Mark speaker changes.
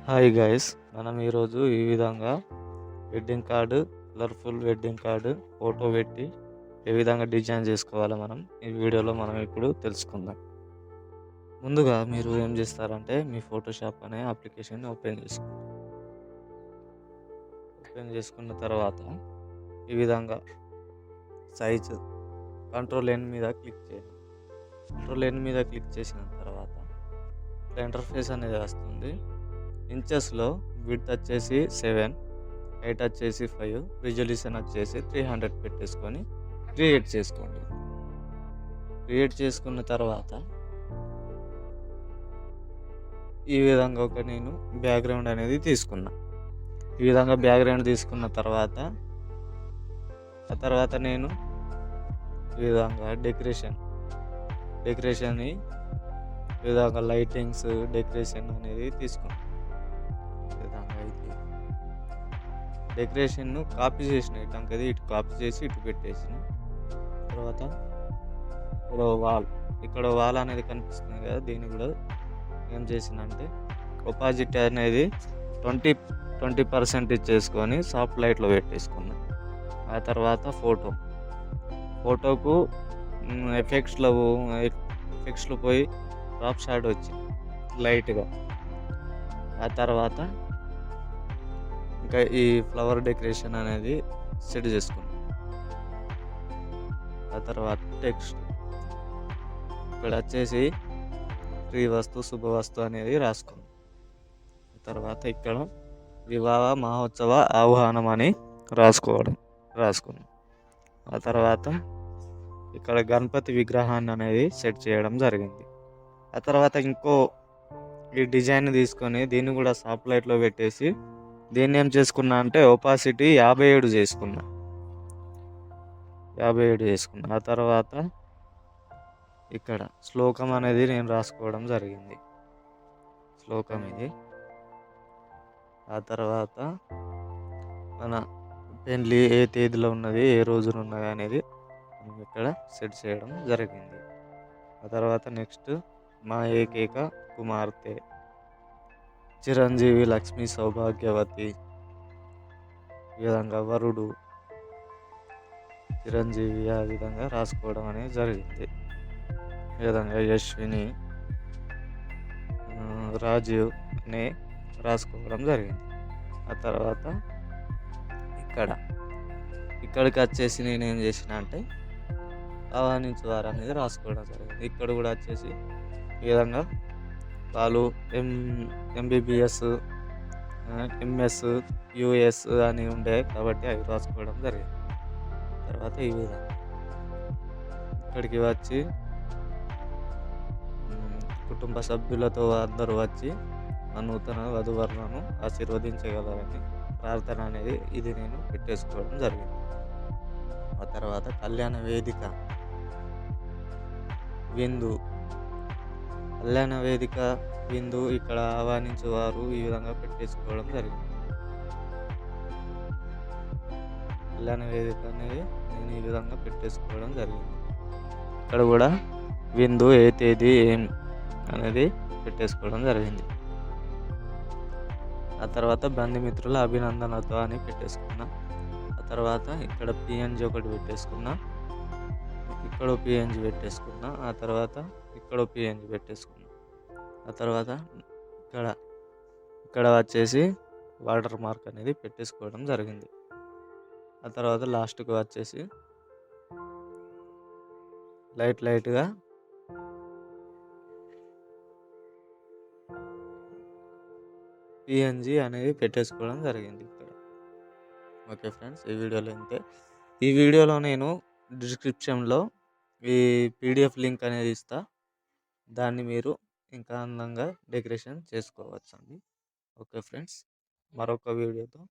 Speaker 1: Hi guys, మనం ఈరోజు ఈ విధంగా wedding card, colourful wedding card photo పెట్టి ఏ విధంగా డిజైన్ చేసుకోవాలో మనం ఈ వీడియోలో ఇప్పుడు తెలుసుకుందాం. ముందుగా మీరు ఏం చేస్తారంటే మీ ఫోటోషాప్ అనే అప్లికేషన్ ఓపెన్ చేసుకున్న తర్వాత ఈ విధంగా సైజు కంట్రోల్ ఎన్ మీద క్లిక్ చేయండి. కంట్రోల్ ఎన్ మీద క్లిక్ చేసిన తర్వాత ఇంటర్ఫేస్ అనేది వస్తుంది. ఇంచెస్లో విడ్త్ వచ్చేసి 7, హైట్ వచ్చేసి 5, రిజల్యూషన్ వచ్చేసి 300 పెట్టేసుకొని క్రియేట్ చేసుకోండి. క్రియేట్ చేసుకున్న తర్వాత ఈ విధంగా నేను బ్యాక్గ్రౌండ్ అనేది తీసుకున్నా. ఈ విధంగా బ్యాక్గ్రౌండ్ తీసుకున్న తర్వాత నేను ఈ విధంగా డెకరేషన్ ఈ విధంగా లైటింగ్స్ డెకరేషన్ అనేది తీసుకున్నాం. డెకరేషన్ను కాపీ చేసిన ఐటమ్ కదా, ఇటు కాపీ చేసి ఇటు పెట్టేసిన తర్వాత ఇక్కడ వాల్ అనేది కనిపిస్తుంది కదా, దీన్ని కూడా ఏం చేసినంటే ఒపాజిటీ అనేది 20% ఇచ్చేసుకొని సాఫ్ట్ లైట్లో పెట్టేసుకున్నాం. ఆ తర్వాత ఫోటోకు ఎఫెక్ట్స్లో పోయి డ్రాప్ షాట్ వచ్చింది లైట్గా. ఆ తర్వాత ఇంకా ఈ ఫ్లవర్ డెకరేషన్ అనేది సెట్ చేసుకున్నాం. ఆ తర్వాత టెక్స్ట్ ఇక్కడ వచ్చేసి శ్రీవస్తు శుభవస్తు అనేది రాసుకున్నాం. తర్వాత ఇక్కడ వివాహ మహోత్సవ ఆహ్వానం అని రాసుకున్నాం. ఆ తర్వాత ఇక్కడ గణపతి విగ్రహాన్ని అనేది సెట్ చేయడం జరిగింది. ఆ తర్వాత ఈ డిజైన్ తీసుకొని దీన్ని కూడా సాఫ్ట్ లైట్లో పెట్టేసి దీన్ని ఏం చేసుకున్నా అంటే ఒపాసిటీ 57 చేసుకున్నా. ఆ తర్వాత ఇక్కడ శ్లోకం అనేది నేను రాసుకోవడం జరిగింది. శ్లోకం ఇది. ఆ తర్వాత మన పెళ్ళి ఏ తేదీలో ఉన్నది, ఏ రోజున ఉన్నది అనేది ఇక్కడ సెట్ చేయడం జరిగింది. ఆ తర్వాత నెక్స్ట్ మా ఏకైక కుమార్తె చిరంజీవి లక్ష్మీ సౌభాగ్యవతి, ఈ విధంగా వరుడు చిరంజీవి ఆ విధంగా రాసుకోవడం అనేది జరిగింది. ఈ విధంగా యశ్విని రాజీవ్ అని రాసుకోవడం జరిగింది. ఆ తర్వాత ఇక్కడికి వచ్చేసి నేను ఏం చేసిన అంటే ఆహ్వానించువారు అనేది రాసుకోవడం జరిగింది. ఇక్కడ కూడా వచ్చేసి ఈ విధంగా వాళ్ళు ఎంబీబీఎస్, ఎంఎస్, యుఎస్ అని ఉండే కాబట్టి అవి రాసుకోవడం జరిగింది. తర్వాత ఈ విధంగా ఇక్కడికి వచ్చి కుటుంబ సభ్యులతో అందరూ వచ్చి నూతన వధువరులను ఆశీర్వదించగలరని ప్రార్థన అనేది ఇది నేను పెట్టేసుకోవడం జరిగింది. ఆ తర్వాత కళ్యాణ వేదిక విందు ఇక్కడ ఆహ్వానించేవారు ఈ విధంగా పెట్టేసుకోవడం జరిగింది. కళ్యాణ వేదిక అనేది నేను ఈ విధంగా పెట్టేసుకోవడం జరిగింది. ఇక్కడ కూడా విందు ఏ తేదీ ఏం అనేది పెట్టేసుకోవడం జరిగింది. ఆ తర్వాత బంధుమిత్రుల అభినందనతో అని పెట్టేసుకున్నా. ఆ తర్వాత ఇక్కడ పిఎన్జి ఒకటి పెట్టేసుకున్నా, ఇక్కడ పిఎన్జి పెట్టేసుకున్నా. ఆ తర్వాత ఇక్కడ పిఎన్జి పెట్టేసుకున్నా. ఆ తర్వాత ఇక్కడ వచ్చేసి వాటర్ మార్క్ అనేది పెట్టేసుకోవడం జరిగింది. ఆ తర్వాత లాస్ట్కి వచ్చేసి లైట్గా పిఎన్జి అనేది పెట్టేసుకోవడం జరిగింది ఇక్కడ. ఓకే ఫ్రెండ్స్, ఈ వీడియోలో ఇంతే. ఈ వీడియోలో నేను డిస్క్రిప్షన్లో ఈ పీడిఎఫ్ లింక్ అనేది ఇస్తా, దాన్ని మీరు ఇంకా అందంగా డెకరేషన్ చేసుకోవచ్చు అండి. ఓకే ఫ్రెండ్స్, మరొక వీడియోతో